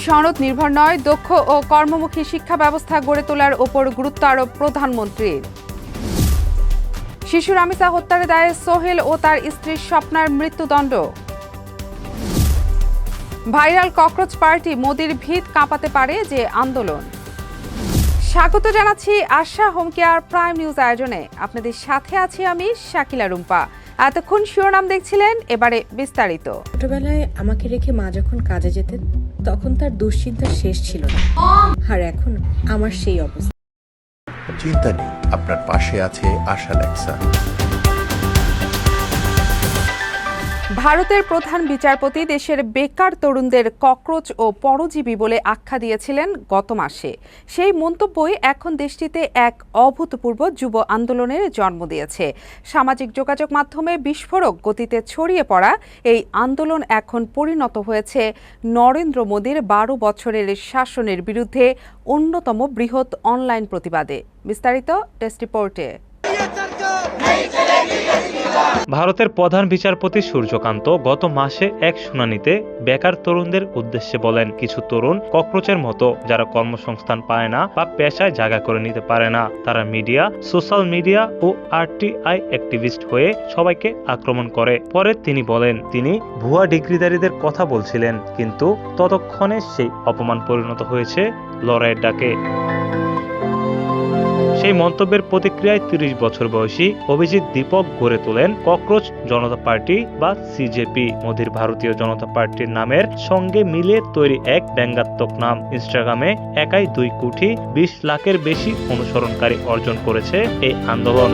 সনদ নির্ভর নয়, দক্ষ ও কর্মমুখী শিক্ষা ব্যবস্থা গড়ে তোলার ওপর গুরুত্ব আরোপ প্রধানমন্ত্রীর। শিশু রামিসা হত্যার দায়ে সোহেল ও তার স্ত্রী স্বপ্নার মৃত্যুদণ্ড। ভাইরাল ককরোচ পার্টি, মোদির ভিত কাঁপাতে পারে যে আন্দোলন। স্বাগত জানাচ্ছি আশা হোম কেয়ার প্রাইম নিউজ আয়োজনে। আপনাদের সাথে আছি আমি শাকিলা রুম্পা। এতক্ষণ শিরোনাম দেখছিলেন, এবারে বিস্তারিত। ছোটবেলায় আমাকে রেখে মা যখন কাজে যেতেন তখন তার দুশ্চিন্তার শেষ ছিল না, আর এখন আমার সেই অবস্থা। চিন্তা নেই, আপনার পাশে আছে আশা লেক্সা। ভারতের প্রধান বিচারপতি দেশের বেকার তরুণদের ককরোচ ও পরজীবী বলে আখ্যা দিয়েছিলেন গত মাসে। সেই মন্তব্যই এখন দেশটিতে এক অভূতপূর্ব যুব আন্দোলনের জন্ম দিয়েছে। সামাজিক যোগাযোগ মাধ্যমে বিস্ফোরক গতিতে ছড়িয়ে পড়া এই আন্দোলন এখন পরিণত হয়েছে নরেন্দ্র মোদীর 12 বছরের শাসনের বিরুদ্ধে অন্যতম বৃহৎ অনলাইন প্রতিবাদে। বিস্তারিত টেস্ট রিপোর্টে। ভারতের প্রধান বিচারপতি সূর্যকান্ত গত মাসে এক শুনানিতে বেকার তরুণদের উদ্দেশ্যে বলেন, কিছু তরুণ ককরোচের মতো, যারা কর্মসংস্থান পায় না বা পেশায় জায়গা করে নিতে পারে না। তারা মিডিয়া, সোশ্যাল মিডিয়া ও আরটিআই অ্যাক্টিভিস্ট হয়ে সবাইকে আক্রমণ করে। পরে তিনি বলেন, তিনি ভুয়া ডিগ্রিধারীদের কথা বলছিলেন, কিন্তু ততক্ষণে সেই অপমান পরিণত হয়েছে লড়াইয়ের ডাকে। সেই মন্তব্যের প্রতিক্রিয়ায় 30 বছর বয়সী অভিজিৎ দীপক গড়ে তোলেন ককরোচ জনতা পার্টি বা সিজেপি। মোদীর ভারতীয় জনতা পার্টির নামের সঙ্গে মিলিয়ে তৈরি এক ব্যঙ্গাত্মক নাম। ইনস্টাগ্রামে একাই 2 কোটি 20 লাখের বেশি অনুসরণকারী অর্জন করেছে এই আন্দোলন।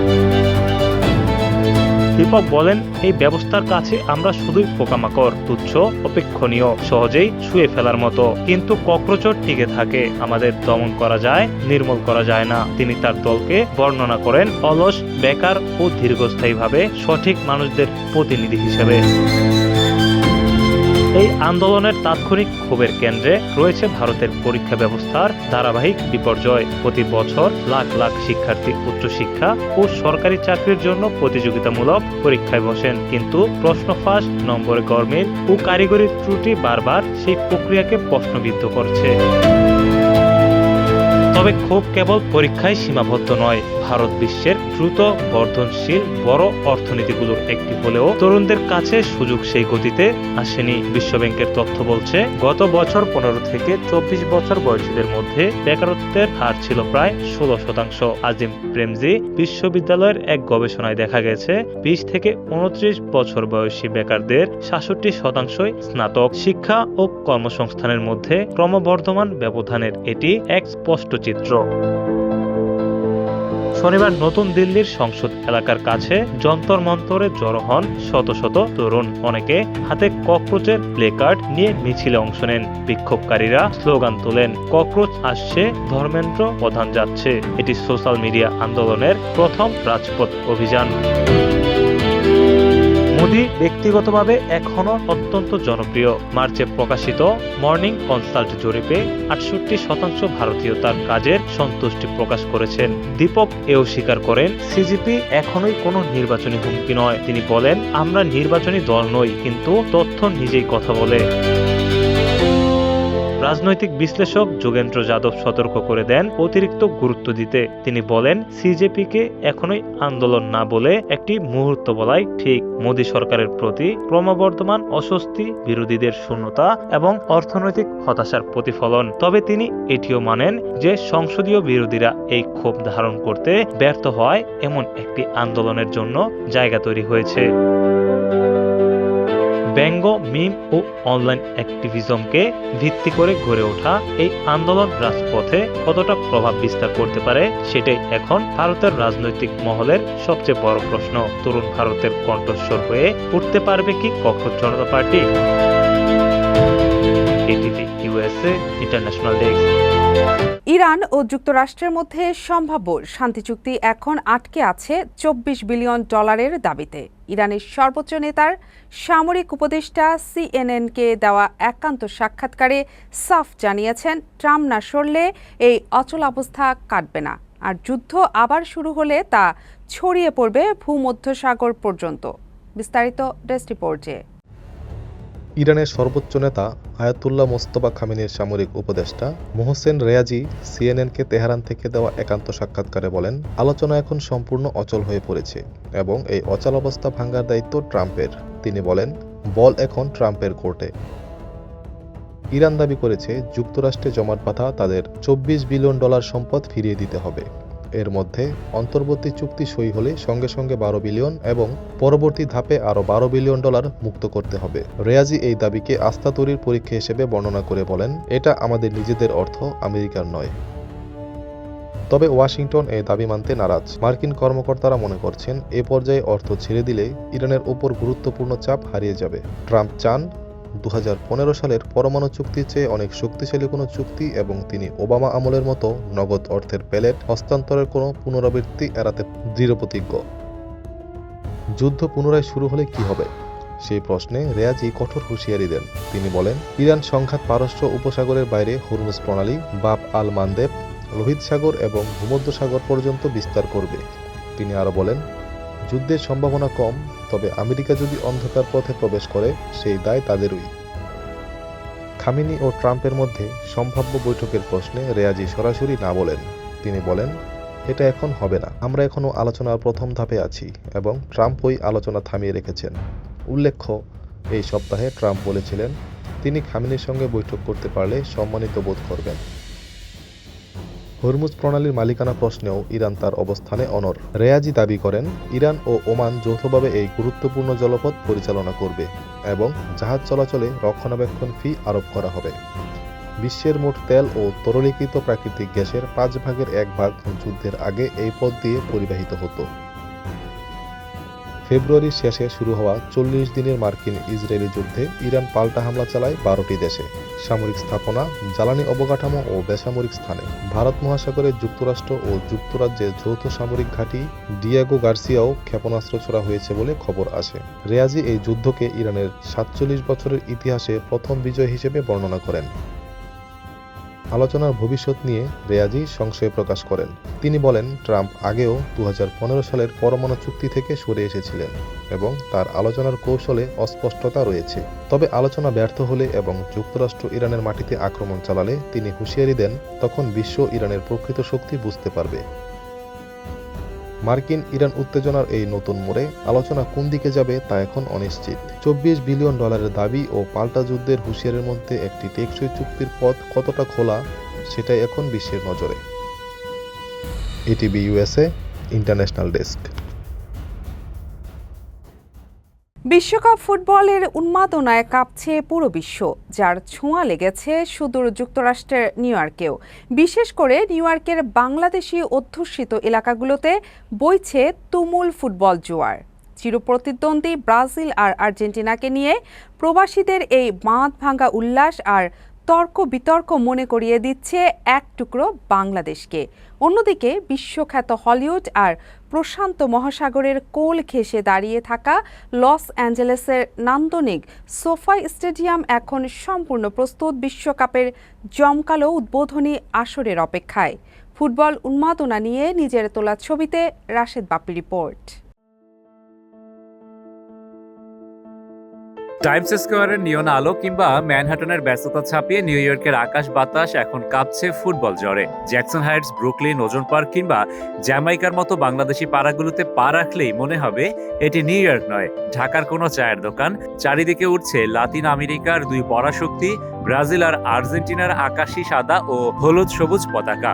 দীপক বলেন, এই ব্যবস্থার কাছে আমরা শুধুই পোকামাকড়, তুচ্ছ, অপেক্ষণীয়, সহজেই ছুঁয়ে ফেলার মতো। কিন্তু ককরোচও টিকে থাকে। আমাদের দমন করা যায়, নির্মূল করা যায় না। তিনি তার দলকে বর্ণনা করেন অলস, বেকার ও দীর্ঘস্থায়ীভাবে সঠিক মানুষদের প্রতিনিধি হিসেবে। এই আন্দোলনের তাৎক্ষণিক ক্ষোভের কেন্দ্রে রয়েছে ভারতের পরীক্ষা ব্যবস্থার ধারাবাহিক বিপর্যয়। প্রতি বছর লাখ লাখ শিক্ষার্থী উচ্চশিক্ষা ও সরকারি চাকরির জন্য প্রতিযোগিতামূলক পরীক্ষায় বসেন, কিন্তু প্রশ্ন ফাঁস, নম্বরে গরমিল ও কারিগরি ত্রুটি বারবার সেই প্রক্রিয়াকে প্রশ্নবিদ্ধ করছে। তবে ক্ষোভ কেবল পরীক্ষায় সীমাবদ্ধ নয়। ভারত বিশ্বের দ্রুত বর্ধনশীল বড় অর্থনীতিগুলোর একটি হলেও তরুণদের কাছে সুযোগ সেই গতিতে আসেনি। বিশ্বব্যাংকের তথ্য বলছে, গত বছর 15 থেকে 24 বছর বয়সীদের মধ্যে বেকারত্বের হার ছিল প্রায় 16%। আজিম প্রেমজি বিশ্ববিদ্যালয়ের এক গবেষণায় দেখা গেছে, 20 থেকে 29 বছর বয়সী বেকারদের 66%ই স্নাতক। শিক্ষা ও কর্মসংস্থানের মধ্যে ক্রমবর্ধমান ব্যবধানের এটি এক স্পষ্ট চিত্র। শনিবার নতুন দিল্লির সংসদ এলাকার কাছে যন্তর মন্তরে জড়ো হন শত শত তরুণ। অনেকে হাতে ককরোচের প্লেকার্ড নিয়ে মিছিলে অংশ নেন। বিক্ষোভকারীরা স্লোগান তোলেন, ককরোচ আসছে, ধর্মেন্দ্র প্রধান যাচ্ছে। এটি সোশ্যাল মিডিয়া আন্দোলনের প্রথম রাজপথ অভিযান। মোদি ব্যক্তিগতভাবে এখনো অত্যন্ত জনপ্রিয়। মার্চে প্রকাশিত মর্নিং কনসাল্ট জরিপে 68% ভারতীয় তার কাজের সন্তুষ্টি প্রকাশ করেছেন। দীপক এও স্বীকার করেন, সিজেপি এখনোই কোনো নির্বাচনী হুমকি নয়। তিনি বলেন, আমরা নির্বাচনী দল নই, কিন্তু তথ্য নিজেই কথা বলে। রাজনৈতিক বিশ্লেষক যোগেন্দ্র যাদব সতর্ক করে দেন অতিরিক্ত গুরুত্ব দিতে। তিনি বলেন, সিজেপিকে এখনোই আন্দোলন না বলে একটি মুহূর্ত বলাই ঠিক। মোদী সরকারের প্রতি ক্রমবর্ধমান অস্বস্তি বিরোধীদের শূন্যতা এবং অর্থনৈতিক হতাশার প্রতিফলন। তবে তিনি এটিও মানেন যে সংসদীয় বিরোধীরা এই ক্ষোভ ধারণ করতে ব্যর্থ হয় এমন একটি আন্দোলনের জন্য জায়গা তৈরি হয়েছে। ব্যঙ্গ, মিম ও অনলাইন অ্যাক্টিভিজমকে ভিত্তি করে গড়ে ওঠা এই আন্দোলন রাজপথে কতটা প্রভাব বিস্তার করতে পারে, সেটাই এখন ভারতের রাজনৈতিক মহলের সবচেয়ে বড় প্রশ্ন। তরুণ ভারতের কণ্ঠস্বর হয়ে উঠতে পারবে কি cockroach Janata party? ATV USA international desk. Iran ও যুক্তরাষ্ট্রের মধ্যে সম্ভাব্য শান্তি চুক্তি এখন আটকে আছে $24 বিলিয়ন দাবিতে। ইরানের সর্বোচ্চ নেতার সামরিক উপদেষ্টা সিএনএনকে দেওয়া একান্ত সাক্ষাৎকারে সাফ জানিয়েছেন, ট্রাম্প না সরলে এই অচলাবস্থা কাটবে না, আর যুদ্ধ আবার শুরু হলে তা ছড়িয়ে পড়বে ভূমধ্যসাগর পর্যন্ত। বিস্তারিত ডেস্ক রিপোর্টে। ইরানের সর্বোচ্চ নেতা আয়াতুল্লাহ মোস্তফা খামেনির সামরিক উপদেষ্টা মোহসেন রেয়াজি সিএনএনকে তেহরান থেকে দেওয়া একান্ত সাক্ষাৎকারে বলেন, আলোচনা এখন সম্পূর্ণ অচল হয়ে পড়েছে এবং এই অচল অবস্থা ভাঙার দায়িত্ব ট্রাম্পের। তিনি বলেন, বল এখন ট্রাম্পের কোর্টে। ইরান দাবি করেছে যুক্তরাষ্ট্রে জমাট বাঁধা তাদের $24 বিলিয়ন সম্পদ ফিরিয়ে দিতে হবে। এর মধ্যে অন্তর্বর্তী চুক্তি সই হলে সঙ্গে সঙ্গে 12 বিলিয়ন এবং পরবর্তী ধাপে আরও $12 বিলিয়ন মুক্ত করতে হবে। রেয়াজি এই দাবিকে আস্থা তৈরির পরীক্ষা হিসেবে বর্ণনা করে বলেন, এটা আমাদের নিজেদের অর্থ, আমেরিকার নয়। তবে ওয়াশিংটন এই দাবি মানতে নারাজ। মার্কিন কর্মকর্তারা মনে করছেন এ পর্যায়ে অর্থ ছেড়ে দিলে ইরানের ওপর গুরুত্বপূর্ণ চাপ হারিয়ে যাবে। ট্রাম্প চান 2015 সালের পরমাণু চুক্তির চেয়ে অনেক শক্তিশালী কোনো চুক্তি এবং তিনি ওবামা আমলের মতো নগদ অর্থের প্যালেট হস্তান্তরের কোনো পুনরাবৃত্তি এড়াতে দৃঢ়প্রতিজ্ঞ। যুদ্ধ পুনরায় শুরু হলে কি হবে সেই প্রশ্নে রেয়াজি কঠোর হুঁশিয়ারি দেন। তিনি বলেন, ইরান সংঘাত পারস্য উপসাগরের বাইরে হরমুজ প্রণালী, বাব আল মানদেব, লোহিত সাগর এবং ভূমধ্য সাগর পর্যন্ত বিস্তার করবে। তিনি আরও বলেন, যুদ্ধের সম্ভাবনা কম, তবে আমেরিকা যদি অন্ধকার পথে প্রবেশ করে সেই দায় তাদেরই। খামেনি ও ট্রাম্পের মধ্যে সম্ভাব্য বৈঠকের প্রশ্নে রেয়াজি সরাসরি না বলেন। তিনি বলেন, এটা এখন হবে না, আমরা এখনও আলোচনার প্রথম ধাপে আছি এবং ট্রাম্প ওই আলোচনা থামিয়ে রেখেছেন। উল্লেখ্য, এই সপ্তাহে ট্রাম্প বলেছিলেন তিনি খামেনির সঙ্গে বৈঠক করতে পারলে সম্মানিত বোধ করবেন। হরমুজ প্রণালীর মালিকানা প্রশ্নেও ইরান তার অবস্থানে অনড়। রেয়াজি দাবি করেন, ইরান ও ওমান যৌথভাবে এই গুরুত্বপূর্ণ জলপথ পরিচালনা করবে এবং জাহাজ চলাচলে রক্ষণাবেক্ষণ ফি আরোপ করা হবে। বিশ্বের মোট তেল ও তরলীকৃত প্রাকৃতিক গ্যাসের 1/5 যুদ্ধের আগে এই পথ দিয়ে পরিবাহিত হতো। ফেব্রুয়ারির শেষে শুরু হওয়া 40 দিনের মার্কিন ইসরায়েলি যুদ্ধে ইরান পাল্টা হামলা চালায় 12টি দেশে, সামরিক স্থাপনা, জ্বালানি অবকাঠামো ও বেসামরিক স্থানে। ভারত মহাসাগরে যুক্তরাষ্ট্র ও যুক্তরাজ্যের যৌথ সামরিক ঘাঁটি ডিয়েগো গার্সিয়াও ক্ষেপণাস্ত্র ছোড়া হয়েছে বলে খবর আসে। রেয়াজি এই যুদ্ধকে ইরানের 47 বছরের ইতিহাসে প্রথম বিজয় হিসেবে বর্ণনা করেন। আলোচনার ভবিষ্যৎ নিয়ে রেয়াজি সংশয় প্রকাশ করেন। তিনি বলেন, ট্রাম্প আগেও 2015 সালের পরমাণু চুক্তি থেকে সরে এসেছিলেন এবং তার আলোচনার কৌশলে অস্পষ্টতা রয়েছে। তবে আলোচনা ব্যর্থ হলে এবং যুক্তরাষ্ট্র ইরানের মাটিতে আক্রমণ চালালে তিনি হুঁশিয়ারি দেন, তখন বিশ্ব ইরানের প্রকৃত শক্তি বুঝতে পারবে। মার্কিন ইরান উত্তেজনার এই নতুন মোড়ে আলোচনা কোন দিকে যাবে তা এখন অনিশ্চিত। $24 বিলিয়ন দাবি ও পাল্টা যুদ্ধের হুঁশিয়ারির মধ্যে একটি টেকসই চুক্তির পথ কতটা খোলা সেটাই এখন বিশ্বের নজরে। ATV USA international desk. বিশ্বকাপ ফুটবলের উন্মাদনায় কাঁপছে পুরো বিশ্ব, যার ছোঁয়া লেগেছে সুদূর যুক্তরাষ্ট্রের নিউ ইয়র্কেও। বিশেষ করে নিউ ইয়র্কের বাংলাদেশি অধ্যুষিত এলাকাগুলোতে বইছে তুমুল ফুটবল জোয়ার। চিরপ্রতিদ্বন্দ্বী ব্রাজিল আর আর্জেন্টিনাকে নিয়ে প্রবাসীদের এই বাঁধ ভাঙা উল্লাস আর তর্ক বিতর্ক মনে করিয়ে দিচ্ছে এক টুকরো বাংলাদেশকে। অন্যদিকে বিশ্বখ্যাত হলিউড আর প্রশান্ত মহাসাগরের কোল ঘেঁষে দাঁড়িয়ে থাকা লস অ্যাঞ্জেলেসের নান্দনিক সোফাই স্টেডিয়াম এখন সম্পূর্ণ প্রস্তুত বিশ্বকাপের জমকালো উদ্বোধনী আসরের অপেক্ষায়। ফুটবল উন্মাদনা নিয়ে নিজের তোলা ছবিতে রাশেদ বাপ্পি রিপোর্ট। টাইমস স্কোয়ারের নিয়ন আলো কিংবা ম্যানহাটনের ব্যস্ততা ছাপিয়ে নিউ ইয়র্কের আকাশ বাতাস এখন কাঁপছে ফুটবল জ্বরে। জ্যাকসন হাইটস, ব্রুকলিন, ওজন পার্ক কিংবা জ্যামাইকার মতো বাংলাদেশি পাড়াগুলোতে পা রাখলেই মনে হবে এটি নিউ ইয়র্ক নয়, ঢাকার কোনো চায়ের দোকান। চারিদিকে উঠছে লাতিন আমেরিকার দুই পরাশক্তি, ব্রাজিল আর আর্জেন্টিনার আকাশী সাদা ও হলুদ সবুজ পতাকা।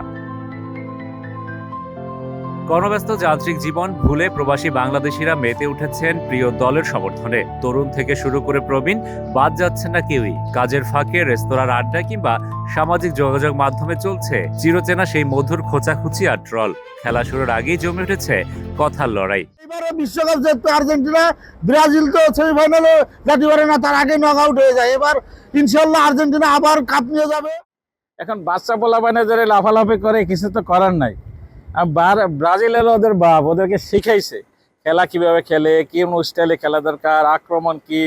কর্মব্যস্ত যান্ত্রিক জীবন ভুলে প্রবাসী বাংলাদেশিরা মেতে উঠেছেন প্রিয় দলের সমর্থনে। তরুণ থেকে শুরু করে প্রবীণ, বাদ যাচ্ছেন না কেউই। কাজের ফাঁকে রেস্তোরাঁর আড্ডা কিংবা সামাজিক যোগাযোগ মাধ্যমে চলছে চিরচেনা সেই মধুর খোঁচাখুচি আর ট্রল। খেলা শুরুর আগেই জমে উঠেছে কথার লড়াই। এবারে বিশ্বকাপ যেহেতু আর্জেন্টিনা, ব্রাজিল তো সেমিফাইনালে যেতে পারে না, তার আগে নক আউট হয়ে যায়। এবার ইনশাল্লাহ আর্জেন্টিনা আবার কাপ নিয়ে যাবে। এখন বাচ্চা পোলাপানে যারা লাফালাফি করে, কিছু তো করার নাই। ব্রাজিলের ওদের বাপ ওদেরকে শিখাইছে খেলা কিভাবে খেলে, কোন স্টাইলে খেলা দরকার, আক্রমণ কি,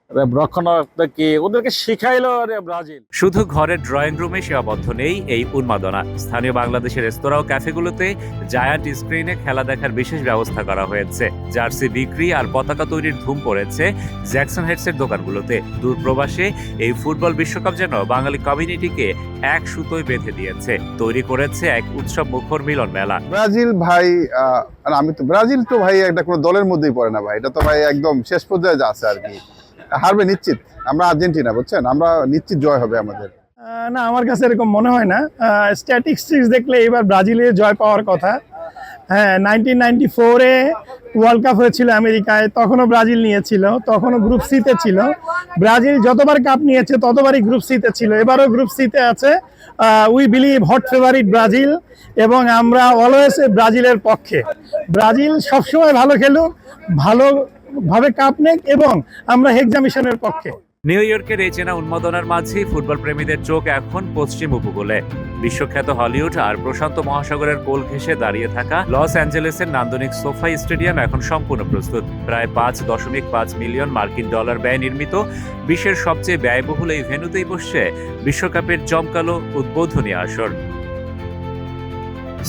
রক্ষণাত্মক কি ওদেরকে শিখাইলো ব্রাজিল। শুধু ঘরের ড্রয়িং রুমে সীমাবদ্ধ নেই এই উন্মাদনা। স্থানীয় বাংলাদেশের রেস্তোরাঁ ও ক্যাফেগুলোতে জায়ান্ট স্ক্রিনে খেলা দেখার বিশেষ ব্যবস্থা করা হয়েছে। জার্সি বিক্রি আর পতাকা তৈরির ধুম পড়েছে জ্যাকসন হাইটসের দোকানগুলোতে। দূরপ্রবাসে এই ফুটবল বিশ্বকাপ যেন বাঙালি কমিউনিটিকে এক সুতোয় বেঁধে দিয়েছে, তৈরি করেছে এক উৎসব মুখর মিলন মেলা। ব্রাজিল ভাই আমি তো ব্রাজিল তো ভাই একটা কোনো দলের মধ্যেই পড়ে না ভাই, এটা তো ভাই একদম শেষ পর্যায়ে আছে আর কি। হারবে নিশ্চিত, আমরা আর্জেন্টিনা, বুঝছেন, আমরা নিশ্চিত জয় হবে আমাদের। না, আমার কাছে এরকম মনে হয় না। স্ট্যাটিস্টিক্স দেখলে এবার ব্রাজিলের জয় পাওয়ার কথা। হ্যাঁ, 1994-এ ওয়ার্ল্ড কাপ হয়েছিল আমেরিকায়, তখনও ব্রাজিল নিয়েছিল, তখনও গ্রুপ সিতে ছিল। ব্রাজিল যতবার কাপ নিয়েছে ততবারই গ্রুপ সিতে ছিল, এবারও গ্রুপ সিতে আছে। We believe hot favourite Brazil, এবং আমরা অলওয়েজ ব্রাজিলের পক্ষে। ব্রাজিল সবসময় ভালো খেলুক, ভালোভাবে কাপ নেক, এবং আমরা হেক্সামিশনের পক্ষে। নিউ ইয়র্কের এই চেনা উন্মাদনার মাঝেই ফুটবল প্রেমীদের চোখ এখন পশ্চিম উপকূলে। বিশ্বখ্যাত হলিউড আর প্রশান্ত মহাসাগরের কোল ঘেঁষে দাঁড়িয়ে থাকা লস অ্যাঞ্জেলেসের নান্দনিক সোফাই স্টেডিয়াম এখন সম্পূর্ণ প্রস্তুত। প্রায় 5.5 মিলিয়ন মার্কিন ডলার ব্যয় নির্মিত বিশ্বের সবচেয়ে ব্যয়বহুল এই ভেন্যুতেই বসছে বিশ্বকাপের জমকালো উদ্বোধনী আসর।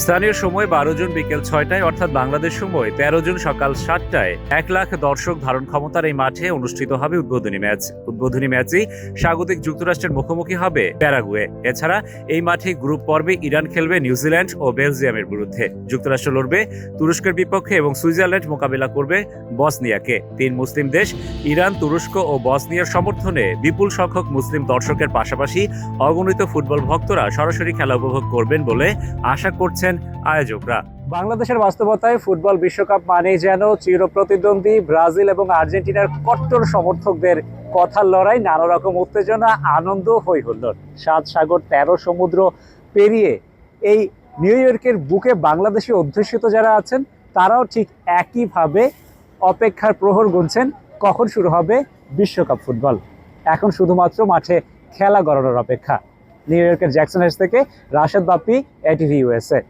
স্থানীয় সময় 12 জুন বিকেল 6টায়, অর্থাৎ বাংলাদেশ সময় 13 জুন সকাল 7টায় 1 লাখ দর্শক ধারণ ক্ষমতার এই মাঠে অনুষ্ঠিত হবে উদ্বোধনী ম্যাচ। উদ্বোধনী ম্যাচেই স্বাগতিক যুক্তরাষ্ট্রের মুখোমুখি হবে প্যারাগুয়ে। এছাড়া এই মাঠে গ্রুপ পর্বে ইরান খেলবে নিউজিল্যান্ড ও বেলজিয়ামের বিরুদ্ধে, যুক্তরাষ্ট্র লড়বে তুরস্কের বিপক্ষে এবং সুইজারল্যান্ড মোকাবিলা করবে বসনিয়াকে। 3 মুসলিম দেশ ইরান, তুরস্ক ও বসনিয়ার সমর্থনে বিপুল সংখ্যক মুসলিম দর্শকের পাশাপাশি অগণিত ফুটবল ভক্তরা সরাসরি খেলা উপভোগ করবেন বলে আশা করছেন আয়োজকরা। বাংলাদেশের বাস্তবতায় ফুটবল বিশ্বকাপ মানেই যেন চিরপ্রতিদ্বন্দ্বী ব্রাজিল এবং আর্জেন্টিনার কট্টর সমর্থকদের কথার লড়াই, নানা রকম উত্তেজনা, আনন্দ, হই হুল্লোড়। 7 সাগর 13 সমুদ্র পেরিয়ে এই নিউ ইয়র্কের বুকে বাংলাদেশি অধ্যুষিত যারা আছেন তারাও ঠিক একইভাবে অপেক্ষার প্রহর গুনছেন কখন শুরু হবে বিশ্বকাপ ফুটবল। এখন শুধুমাত্র মাঠে খেলা গড়ানোর অপেক্ষা। নিউ ইয়র্কের জ্যাকসন হাইটস থেকে রাশেদ বাপ্পি, এটিভি ইউএসএ।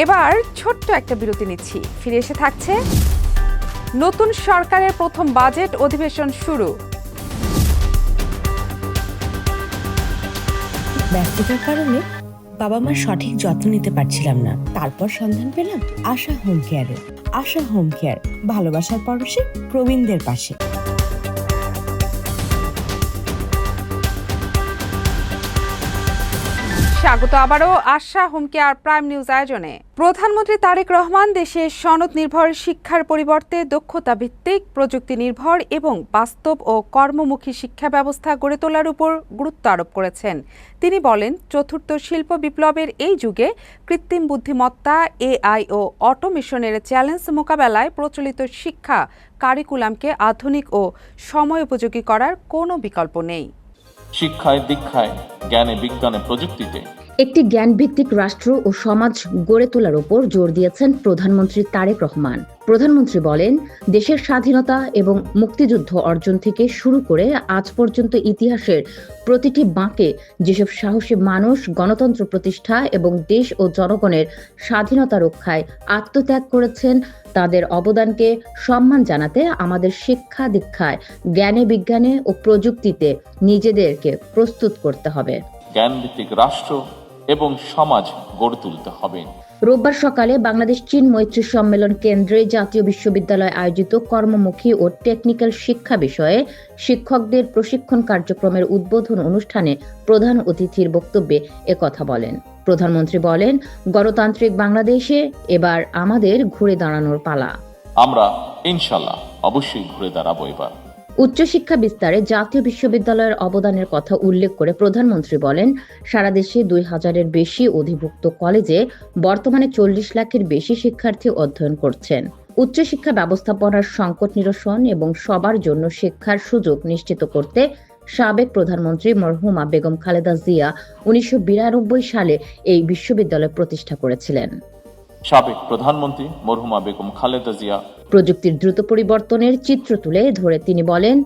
এবার ছোট্ট একটা বিরতি নিচ্ছি, ফিরে এসে থাকছে নতুন সরকারের প্রথম বাজেট অধিবেশন শুরু। ব্যস্ততার কারণে বাবা মার সঠিক যত্ন নিতে পারছিলাম না, তারপর সন্ধান পেলাম আশা হোম কেয়ারে। আশা হোম কেয়ার, ভালোবাসার পরশে প্রবীণদের পাশে। স্বাগত আবারও আশা হোম কেয়ার প্রাইম নিউজ আয়োজনে। প্রধানমন্ত্রী তারেক রহমান দেশে সনদ নির্ভর শিক্ষার পরিবর্তে দক্ষতা ভিত্তিক, প্রযুক্তি নির্ভর এবং বাস্তব ও কর্মমুখী শিক্ষা ব্যবস্থা গড়ে তোলার উপর গুরুত্ব আরোপ করেছেন। তিনি বলেন, চতুর্থ শিল্প বিপ্লবের এই যুগে কৃত্রিম বুদ্ধিমত্তা, এআই ও অটোমেশনের চ্যালেঞ্জ মোকাবেলায় প্রচলিত শিক্ষা কারিকুলামকে আধুনিক ও সময়োপযোগী করার কোনো বিকল্প নেই। শিক্ষায়, দীক্ষায়, জ্ঞানে, বিজ্ঞানে, প্রযুক্তিতে একটি জ্ঞানভিত্তিক রাষ্ট্র ও সমাজ গড়ে তোলার উপর জোর দিয়েছেন প্রধানমন্ত্রী তারেক রহমান। প্রধানমন্ত্রী বলেন, দেশের স্বাধীনতা এবং মুক্তিযুদ্ধ অর্জন থেকে শুরু করে আজ পর্যন্ত ইতিহাসের প্রতিটি বাঁকে যেসব সাহসী মানুষ গণতন্ত্র প্রতিষ্ঠা এবং দেশ ও জনগণের স্বাধীনতা রক্ষায় আত্মত্যাগ করেছেন, তাদের অবদানকে সম্মান জানাতে আমাদের শিক্ষা দীক্ষায়, জ্ঞানে বিজ্ঞানে ও প্রযুক্তিতে নিজেদেরকে প্রস্তুত করতে হবে। জ্ঞানভিত্তিক রাষ্ট্র এবং সমাজ গড়ে তুলতে হবে। রোববার সকালে বাংলাদেশ চীন মৈত্রী সম্মেলন কেন্দ্রে জাতীয় বিশ্ববিদ্যালয় আয়োজিত কর্মমুখী ও টেকনিক্যাল শিক্ষা বিষয়ে শিক্ষকদের প্রশিক্ষণ কার্যক্রমের উদ্বোধন অনুষ্ঠানে প্রধান অতিথির বক্তব্যে একথা বলেন। প্রধানমন্ত্রী বলেন, গণতান্ত্রিক বাংলাদেশে এবার আমাদের ঘুরে দাঁড়ানোর পালা। আমরা ইনশাআল্লাহ অবশ্যই ঘুরে দাঁড়াবো এবার। উচ্চশিক্ষা বিস্তারে জাতীয় বিশ্ববিদ্যালয়ের অবদানের কথা উল্লেখ করে প্রধানমন্ত্রী বলেন, সারা দেশে 2000-এর বেশি অধিভুক্ত কলেজে বর্তমানে 40 লাখের বেশি শিক্ষার্থী অধ্যয়ন করছেন। উচ্চশিক্ষা ব্যবস্থাপনার সংকট নিরসন এবং সবার জন্য শিক্ষার সুযোগ নিশ্চিত করতে সাবেক প্রধানমন্ত্রী মরহুমা বেগম খালেদা জিয়া 1992 সালে এই বিশ্ববিদ্যালয় প্রতিষ্ঠা করেছিলেন। সাবেক প্রধানমন্ত্রী মরহুমা বেগম খালেদা জিয়া প্রযুক্তির দ্রুত পরিবর্তনের চিত্র তুলে ধরে তিনি বলেন,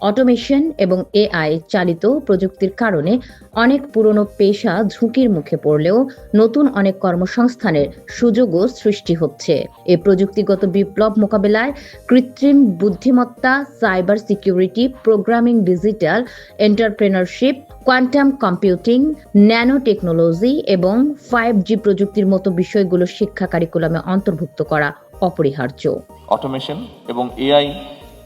অটোমেশন এবং এআই চালিত প্রযুক্তির কারণে অনেক পুরনো পেশা ঝুঁকির মুখে পড়লেও নতুন অনেক কর্মসংস্থানের সুযোগও সৃষ্টি হচ্ছে। এই প্রযুক্তিগত বিপ্লব মোকাবেলায় কৃত্রিম বুদ্ধিমত্তা, cyber security, programming, digital entrepreneurship, quantum computing, nano technology এবং 5G প্রযুক্তির মতো বিষয়গুলো শিক্ষা কারিকুলামে অন্তর্ভুক্ত করা অপরিহার্য। অটোমেশন এবং এআই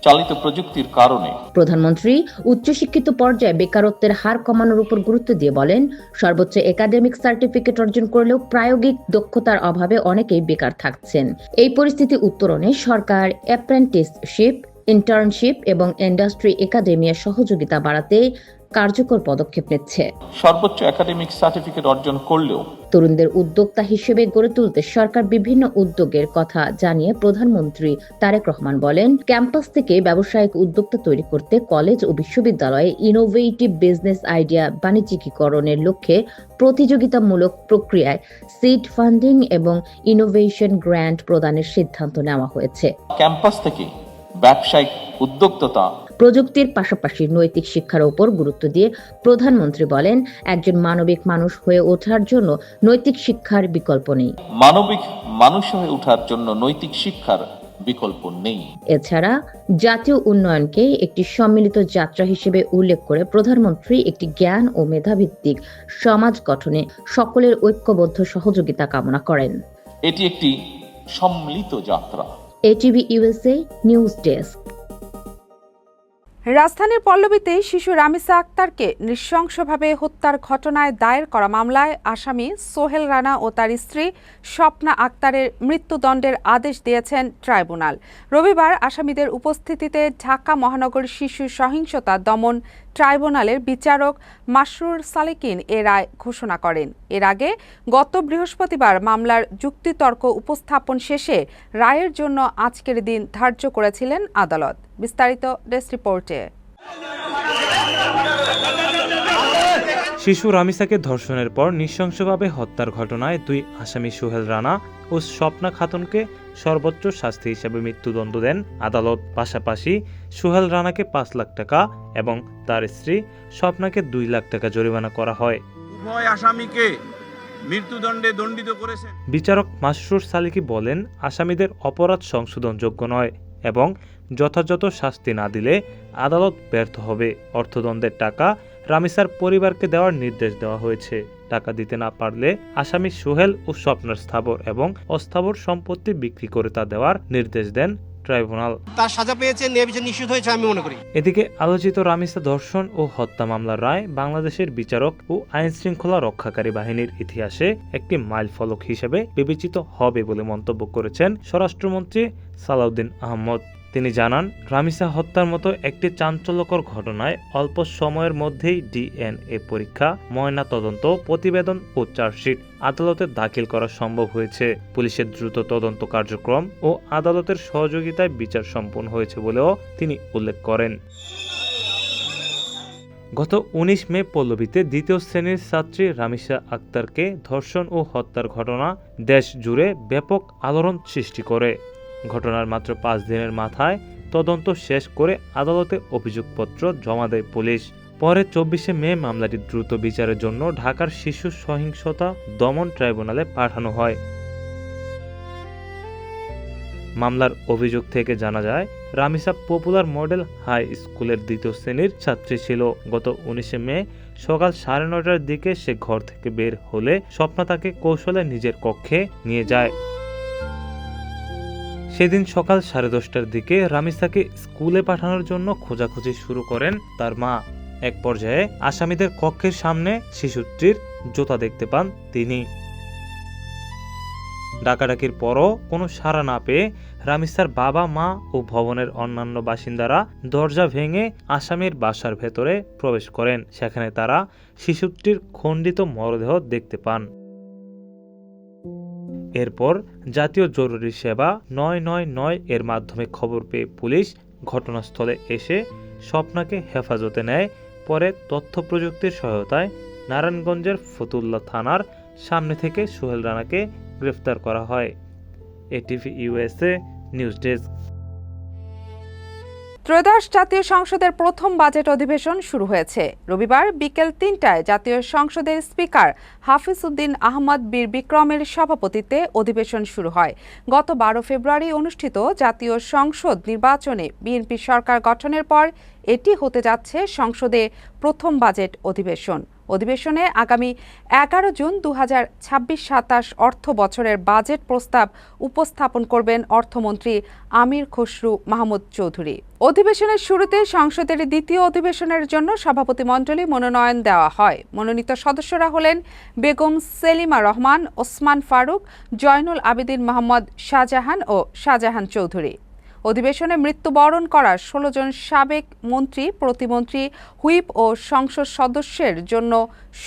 চালিত প্রযুক্তির কারণে প্রধানমন্ত্রী উচ্চশিক্ষিত পর্যায়ে বেকারত্বের হার কমানোর উপর গুরুত্ব দিয়ে বলেন, সর্বোচ্চ একাডেমিক সার্টিফিকেট অর্জন করলেও প্রায়োগিক দক্ষতার অভাবে অনেকেই বেকার থাকছেন। এই পরিস্থিতি উত্তরণে সরকার অ্যাপ্রেন্টিসশিপ, ইন্টার্নশিপ এবং ইন্ডাস্ট্রি একাডেমিয়ার সহযোগিতা বাড়াতে কার্যকর পদক্ষেপ নিচ্ছে। সর্বোচ্চ একাডেমিক সার্টিফিকেট অর্জন করলেও তরুণদের উদ্যোক্তা হিসেবে গড়ে তুলতে সরকার বিভিন্ন উদ্যোগের কথা জানিয়ে প্রধানমন্ত্রী তারেক রহমান বলেন, ক্যাম্পাস থেকে ব্যবসায়িক উদ্যোক্তা তৈরি করতে কলেজ ও বিশ্ববিদ্যালয়ে ইনোভেটিভ বিজনেস আইডিয়া বাণিজ্যিকীকরণের লক্ষ্যে প্রতিযোগিতামূলক প্রক্রিয়ায় সিড ফান্ডিং এবং ইনোভেশন গ্র্যান্ট প্রদানের সিদ্ধান্ত নেওয়া হয়েছে। ক্যাম্পাস থেকে ব্যবসায়িক উদ্যোক্তা প্রযুক্তির পাশাপাশি নৈতিক শিক্ষার উপর গুরুত্ব দিয়ে প্রধানমন্ত্রী বলেন, একজন মানবিক মানুষ হয়ে ওঠার জন্য নৈতিক শিক্ষার বিকল্প নেই। মানবিক মানুষ হয়ে ওঠার জন্য নৈতিক শিক্ষার বিকল্প নেই। এছাড়া জাতীয় উন্নয়নকে একটি সম্মিলিত যাত্রা হিসেবে উল্লেখ করে প্রধানমন্ত্রী একটি জ্ঞান ও মেধাভিত্তিক সমাজ গঠনে সকলের ঐক্যবদ্ধ সহযোগিতা কামনা করেন। এটি একটি সম্মিলিত যাত্রা। ATV USA news desk. রাজধানীর পল্লবীতে শিশু রামিসা আক্তারকে নৃশংসভাবে হত্যার ঘটনায় দায়ের করা মামলায় আসামি সোহেল রানা ও তার স্ত্রী স্বপ্না আক্তারের মৃত্যুদণ্ডের আদেশ দিয়েছেন ট্রাইব্যুনাল। রবিবার আসামিদের উপস্থিতিতে ঢাকা মহানগর শিশু সহিংসতা দমন ট্রাইব্যুনালের বিচারক মাসরুর সালেকিন এ রায় ঘোষণা করেন। এর আগে গত বৃহস্পতিবার মামলার যুক্তিতর্ক উপস্থাপন শেষে রায়ের জন্য আজকের দিন ধার্য করেছিলেন আদালত। বিস্তারিত ডেস্ক রিপোর্টে। শিশু রামিসাকে ধর্ষণের পর নৃশংসভাবে হত্যার ঘটনায় দুই আসামি সোহেল রানা ও স্বপ্না খাতুনকে সর্বোচ্চ শাস্তি হিসেবে মৃত্যুদণ্ড দেন আদালত। পাশাপাশি সোহেল রানাকে 5 লাখ টাকা এবং তার স্ত্রী স্বপ্নাকে 2 লাখ টাকা জরিমানা করা হয়। উভয় আসামিকে মৃত্যুদণ্ডে দণ্ডিত করেছেন। বিচারক মাসরুর সালেকি বলেন, আসামিদের অপরাধ সংশোধনযোগ্য নয় এবং যথাযথ শাস্তি না দিলে আদালত ব্যর্থ হবে। অর্থদণ্ডের টাকা রামিসার পরিবারকে দেওয়ার নির্দেশ দেওয়া হয়েছে। টাকা দিতে না পারলে আসামি সোহেল ও স্বপ্নের স্থাবর এবং অস্থাবর সম্পত্তি বিক্রি করে তা দেওয়ার নির্দেশ দেন ট্রাইব্যুনাল। তার সাজা পেয়েছে, ন্যায় নিশ্চিত হয়েছে আমি মনে করি। এদিকে আলোচিত রামিসা ধর্ষণ ও হত্যা মামলার রায় বাংলাদেশের বিচারক ও আইন শৃঙ্খলা রক্ষাকারী বাহিনীর ইতিহাসে একটি মাইলফলক হিসেবে বিবেচিত হবে বলে মন্তব্য করেছেন স্বরাষ্ট্রমন্ত্রী সালাউদ্দিন আহমদ। তিনি জানান, রামিসা হত্যার মতো একটি চাঞ্চল্যকর ঘটনায় অল্প সময়ের মধ্যেই ডিএনএ পরীক্ষা, ময়না তদন্ত, প্রতিবেদন ও চার্জশিট আদালতে দাখিল করা সম্ভব হয়েছে। পুলিশের দ্রুত তদন্ত কার্যক্রম ও আদালতের সহযোগিতায় বিচার সম্পন্ন হয়েছে বলেও তিনি উল্লেখ করেন। গত 19 মে পল্লবীতে দ্বিতীয় শ্রেণীর ছাত্রী রামিসা আক্তারকে ধর্ষণ ও হত্যার ঘটনা দেশ জুড়ে ব্যাপক আলোড়ন সৃষ্টি করে। ঘটনার মাত্র 5 দিনের মাথায় তদন্ত শেষ করে আদালতে অভিযোগপত্র জমা দেয় পুলিশ। পরে 24 মে মামলাটি দ্রুত বিচারের জন্য ঢাকার শিশু সহিংসতা দমন ট্রাইব্যুনালে পাঠানো হয়। মামলার অভিযোগ থেকে জানা যায়, রামিসা পপুলার মডেল হাই স্কুলের দ্বিতীয় শ্রেণীর ছাত্রী ছিল। গত 19 মে সকাল 9:30টার দিকে সে ঘর থেকে বের হলে স্বপ্না তাকে কৌশলে নিজের কক্ষে নিয়ে যায়। সেদিন সকাল 10:30টার দিকে রামিসাকে স্কুলে পাঠানোর জন্য খোঁজাখুঁজি শুরু করেন তার মা। এক পর্যায়ে আসামিদের কক্ষের সামনে শিশুটির জুতা দেখতে পান তিনি। ডাকাডাকির পরও কোনো সাড়া না পেয়ে রামিসার বাবা, মা ও ভবনের অন্যান্য বাসিন্দারা দরজা ভেঙে আসামির বাসার ভেতরে প্রবেশ করেন। সেখানে তারা শিশুটির খণ্ডিত মরদেহ দেখতে পান। এরপর জাতীয় জরুরি সেবা 999 এর মাধ্যমে খবর পেয়ে পুলিশ ঘটনাস্থলে এসে স্বপ্নাকে হেফাজতে নেয়। পরে তথ্য প্রযুক্তির সহায়তায় নারায়ণগঞ্জের ফতুল্লা থানার সামনে থেকে সোহেল রানাকে গ্রেফতার করা হয়। ATV USA news desk. ত্রয়োদশ জাতীয় সংসদের প্রথম বাজেট অধিবেশন শুরু হয়েছে। রবিবার বিকেল ৩টায় জাতীয় সংসদের স্পিকার হাফিজ উদ্দিন আহমদ বীর বিক্রমের সভাপতিত্বে অধিবেশন শুরু হয়। গত ১২ ফেব্রুয়ারি অনুষ্ঠিত জাতীয় সংসদ নির্বাচনে বিএনপি সরকার গঠনের পর এটি হতে যাচ্ছে সংসদে প্রথম বাজেট অধিবেশন। অধিবেশনে আগামী ১১ জুন ২০২৬-২৭ অর্থ বছরের বাজেট প্রস্তাব উপস্থাপন করবেন অর্থমন্ত্রী আমির খসরু মাহমুদ চৌধুরী। অধিবেশনের শুরুতে সংসদের দ্বিতীয় অধিবেশনের জন্য সভাপতিমণ্ডলী মনোনয়ন দেওয়া হয়। মনোনীত সদস্যরা হলেন বেগম সেলিমা রহমান, ওসমান ফারুক, জয়নুল আবেদিন মোহাম্মদ শাহজাহান ও শাহজাহান চৌধুরী। অধিবেশনে মৃত্যুবরণ করা ১৬ জন সাবেক মন্ত্রী, প্রতিমন্ত্রী, হুইপ ও সংসদ সদস্যের জন্য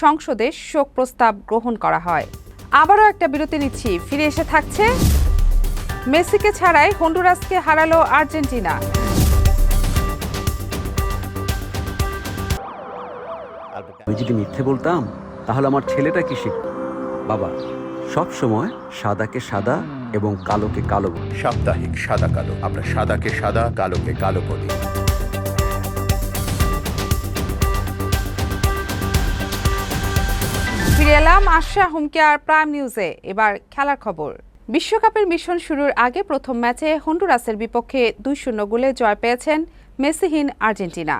সংসদে শোক প্রস্তাব গ্রহণ করা হয়। আবারও একটা বিরতি নিচ্ছি, ফিরে এসে থাকছে মেসিকে ছাড়াই হন্ডুরাসকে হারালো আর্জেন্টিনা। আমি যদি মিথ্যে বলতাম তাহলে আমার ছেলেটা কি শিখত? বাবা, সব সময় সাদাকে সাদা এবং কালোকে কালো বলি। সাপ্তাহিক সাদা কালো, আমরা সাদাকে সাদা, কালোকে কালো বলি। ফিরে এলাম আশা হুমকে আর প্রাইম নিউজে। এবার খেলার খবর। বিশ্বকাপের মিশন শুরুর আগে প্রথম ম্যাচে হন্ডুরাসের বিপক্ষে ২-০ গোলে জয় পেয়েছেন মেসিহীন আর্জেন্টিনা।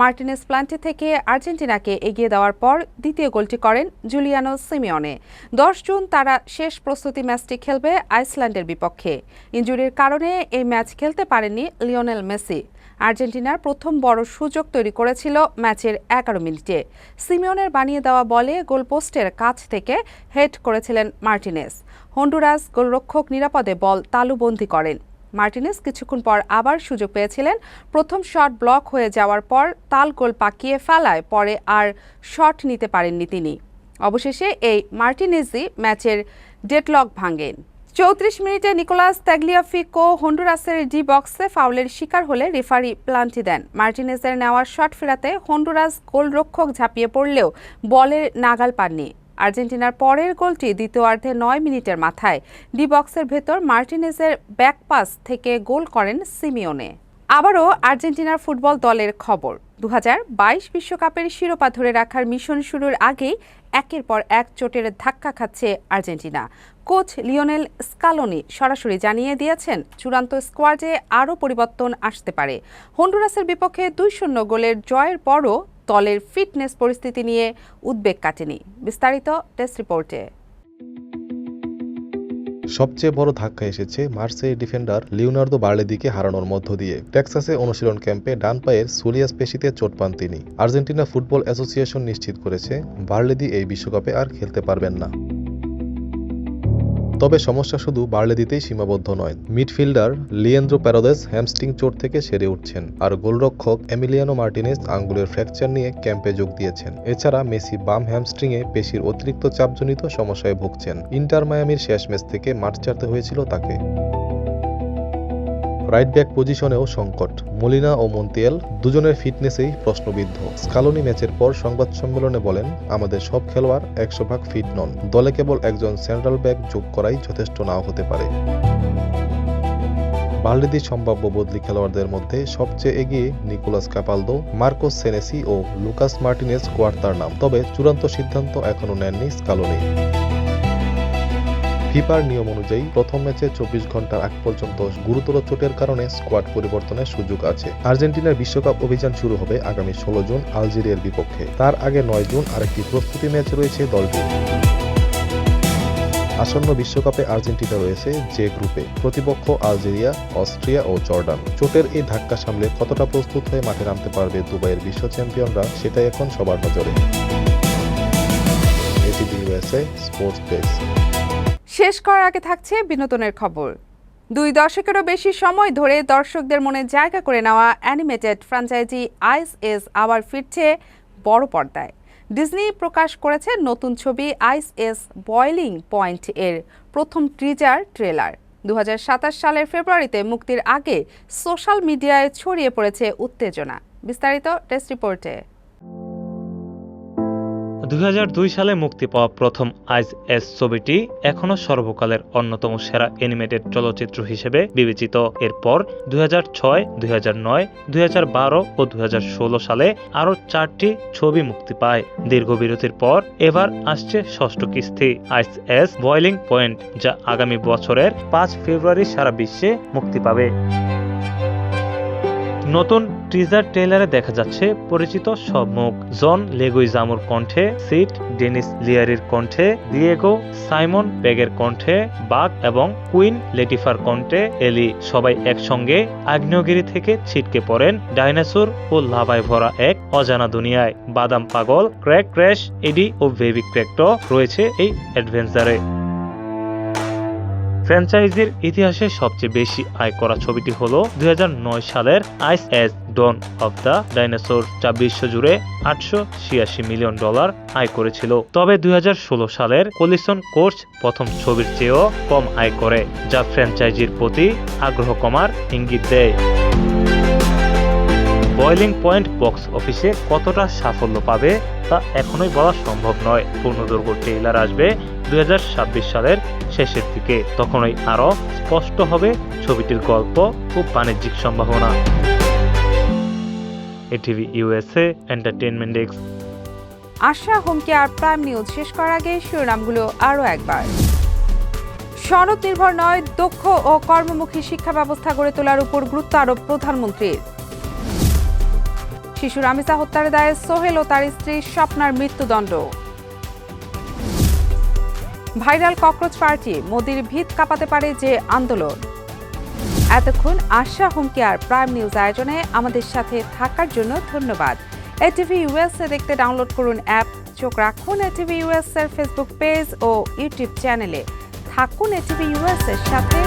মার্টিনেস প্লান্টে থেকে আর্জেন্টিনাকে এগিয়ে দেওয়ার পর দ্বিতীয় গোলটি করেন জুলিয়ানো সিমিওনে। ১০ জুন তারা শেষ প্রস্তুতি ম্যাচটি খেলবে আইসল্যান্ডের বিপক্ষে। ইনজুরির কারণে এই ম্যাচ খেলতে পারেননি লিওনেল মেসি। আর্জেন্টিনার প্রথম বড় সুযোগ তৈরি করেছিল ম্যাচের ১১ মিনিটে। সিমিওনের বানিয়ে দেওয়া বলে গোলপোস্টের কাছ থেকে হেড করেছিলেন মার্টিনেস। হন্ডুরাস গোলরক্ষক নিরাপদে বল তালুবন্দী করেন। মার্টিনেস কিছুক্ষণ পর আবার সুযোগ পেয়েছিলেন। প্রথম শট ব্লক হয়ে যাওয়ার পর তাল গোল পাকিয়ে ফেলায় পরে আর শট নিতে পারেননি তিনি। অবশেষে এই মার্টিনেজই ম্যাচের ডেডলক ভাঙেন। ৩৪ মিনিটে নিকোলাস তাগলিয়াফিকো হন্ডুরাসের ডি বক্সে ফাউলের শিকার হলে রেফারি প্লান্টি দেন। মার্টিনেজের নেওয়া শট ফেরাতে হন্ডুরাস গোলরক্ষক ঝাঁপিয়ে পড়লেও বলের নাগাল পাননি। আর্জেন্টিনার পরের গোলটি দ্বিতীয়ার্ধে ৯ মিনিটের মাথায় ডি বক্সের ভেতর মার্টিনেজের ব্যাকপাস থেকে গোল করেন সিমিওনে। আবারও আর্জেন্টিনার ফুটবল দলের খবর। ২০২২ বিশ্বকাপের শিরোপা ধরে রাখার মিশন শুরুর আগেই একের পর এক চোটের ধাক্কা খাচ্ছে আর্জেন্টিনা। কোচ লিওনেল স্কালোনি সরাসরি জানিয়ে দিয়েছেন চূড়ান্ত স্কোয়াডে আরও পরিবর্তন আসতে পারে। হন্ডুরাসের বিপক্ষে ২-০ গোলের জয়ের পরও দলের ফিটনেস পরিস্থিতি নিয়ে উদ্বেগ কাটেনি। বিস্তারিত টেস্ট রিপোর্টে। সবচেয়ে বড় ধাক্কা এসেছে মার্সেই ডিফেন্ডার লিওনার্দো বার্লেদিকে হারানোর মধ্য দিয়ে। টেক্সাসে অনুশীলন ক্যাম্পে ডান পায়ের সোলিয়াস পেশিতে চোট পান তিনি। আর্জেন্টিনা ফুটবল অ্যাসোসিয়েশন নিশ্চিত করেছে বার্লেদি এই বিশ্বকাপে আর খেলতে পারবেন না। তবে সমস্যা শুধু বার্লেদিতেই সীমাবদ্ধ নয়। মিডফিল্ডার লিয়েন্দ্রো প্যারাদেস হ্যামস্ট্রিং চোট থেকে সেরে উঠছেন, আর গোলরক্ষক এমিলিয়ানো মার্টিনেজ আঙ্গুলের ফ্র্যাকচার নিয়ে ক্যাম্পে যোগ দিয়েছেন। এছাড়া মেসি বাম হ্যামস্ট্রিংয়ে পেশির অতিরিক্ত চাপজনিত সমস্যায় ভুগছেন। ইন্টার মায়ামির শেষ ম্যাচ থেকে মাঠ ছাড়তে হয়েছিল তাকে। রাইট ব্যাক পজিশনেও সংকট। মলিনা ও মন্তিয়াল দুজনের ফিটনেসেই প্রশ্নবিদ্ধ। স্কালোনি ম্যাচের পর সংবাদ সম্মেলনে বলেন, আমাদের সব খেলোয়াড় ১০০% ফিট নন। দলে কেবল একজন সেন্ট্রাল ব্যাক যোগ করাই যথেষ্ট নাও হতে পারে। বার্লেদির সম্ভাব্য বদলি খেলোয়াড়দের মধ্যে সবচেয়ে এগিয়ে নিকোলাস কাপালদো, মার্কোস সেনেসি ও লুকাস মার্টিনেজ কোয়ার্তার নাম। তবে চূড়ান্ত সিদ্ধান্ত এখনও নেননি স্কালোনি। ফিফার নিয়ম অনুযায়ী প্রথম ম্যাচে ২৪ ঘন্টার আগ পর্যন্ত গুরুতর চোটের কারণে স্কোয়াড পরিবর্তনের সুযোগ আছে। আর্জেন্টিনার বিশ্বকাপ অভিযান শুরু হবে আগামী ১৬ জুন আলজেরিয়ার বিপক্ষে। তার আগে ৯ জুন আরেকটি প্রস্তুতি ম্যাচ রয়েছে দলটির। আসন্ন বিশ্বকাপে আর্জেন্টিনা রয়েছে যে গ্রুপে। প্রতিপক্ষ আলজেরিয়া, অস্ট্রিয়া ও জর্ডান। চোটের এই ধাক্কা সামলে কতটা প্রস্তুত হয়ে মাঠে নামতে পারবে দুবাইয়ের বিশ্ব চ্যাম্পিয়নরা, সেটাই এখন সবার নজরে। ATV USA sports desk. শেষ করার আগে থাকছে বিনোদনের খবর। ২ দশকেরও বেশি সময় ধরে দর্শকদের মনে জায়গা করে নেওয়া অ্যানিমেটেড ফ্র্যাঞ্চাইজি আইস এজ আবার ফিরছে বড় পর্দায়। ডিজনি প্রকাশ করেছে নতুন ছবি আইস এজ বয়লিং পয়েন্ট এর প্রথম টিজার ট্রেলার। ২০২৭ সালের ফেব্রুয়ারিতে মুক্তির আগে সোশ্যাল মিডিয়ায় ছড়িয়ে পড়েছে উত্তেজনা। বিস্তারিত টেস্ট রিপোর্টে। 2002 সালে মুক্তি পাওয়া প্রথম আইস এস ছবিটি এখনো সর্বকালের অন্যতম সেরা অ্যানিমেটেড চলচ্চিত্র হিসেবে বিবেচিত। এরপর 2006, 2009, 2012 ও 2016 সালে আরও 4টি ছবি মুক্তি পায়। দীর্ঘ বিরতির পর এবার আসছে ষষ্ঠ কিস্তি আইস এস বয়লিং পয়েন্ট, যা আগামী বছরের 5 ফেব্রুয়ারি সারা বিশ্বে মুক্তি পাবে। নতুন টিজার ট্রেলারে দেখা যাচ্ছে পরিচিত সব মুখ। জন লেগুইজামোর কণ্ঠে সিড, ডেনিস লিয়ারির কণ্ঠে দিয়েগো, সাইমন পেগের কণ্ঠে বাক এবং কুইন লেটিফার কণ্ঠে এলি। সবাই একসঙ্গে আগ্নেয়গিরি থেকে ছিটকে পড়েন ডাইনোসর ও লাভায় ভরা এক অজানা দুনিয়ায়। বাদাম পাগল, ক্র্যাক, ক্র্যাশ, এডি ও বেবি ক্র্যাকটো রয়েছে এই অ্যাডভেঞ্চারে। ফ্র্যাঞ্চাইজির ইতিহাসে সবচেয়ে বেশি আয় করা ছবিটি হল 2009 সালের Ice Age Dawn of the Dinosaur, যা বিশ্বজুড়ে $886 মিলিয়ন আয় করেছিল। তবে 2016 সালের কলিশন কোর্স প্রথম ছবির চেয়েও কম আয় করে, যা ফ্র্যাঞ্চাইজির প্রতি আগ্রহ কমার ইঙ্গিত দেয়। বয়লিং পয়েন্ট বক্স অফিসে কতটা সাফল্য পাবে তা এখনোই বলা সম্ভব নয়। পূর্ণদৈর্ঘ্য ট্রেইলার আসবে 2026 সালের শেষের দিকে। তখনই আরো স্পষ্ট হবে ছবিটির গল্প ও বাণিজ্যিক সম্ভাবনা। ATV USA entertainment desk. Asha home care prime news শেষ করার আগে শিরোনামগুলো আরও একবার। সনদ নির্ভর নয়, দক্ষ ও কর্মমুখী শিক্ষা ব্যবস্থা গড়ে তোলার উপর গুরুত্ব আরোপ প্রধানমন্ত্রীর। শিশু রামিসা হত্যার দায়ে সোহেল ও তার স্ত্রী স্বপ্নার মৃত্যুদণ্ড। ভাইরাল ককরোচ পার্টি, মোদির ভিত কাঁপাতে পারে যে আন্দোলন। এতক্ষণ আশা হোম কেয়ার প্রাইম নিউজ আয়োজনে আমাদের সাথে থাকার জন্য ধন্যবাদ। এটিভি ইউএসএ দেখতে ডাউনলোড করুন অ্যাপ, চোখ রাখুন এটিভি ইউএস এর ফেসবুক পেজ ও ইউটিউব চ্যানেলে। থাকুন এটিভি ইউএস এর সাথে,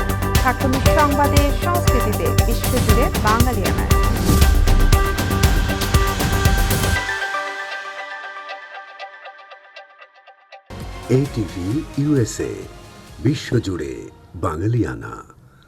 থাকুন সংবাদে, সংস্কৃতিতে, বিশ্বজুড়ে বাঙালিয়ানায়। এটিভি ইউএসএ, বিশ্বজুড়ে বাঙালিয়ানা।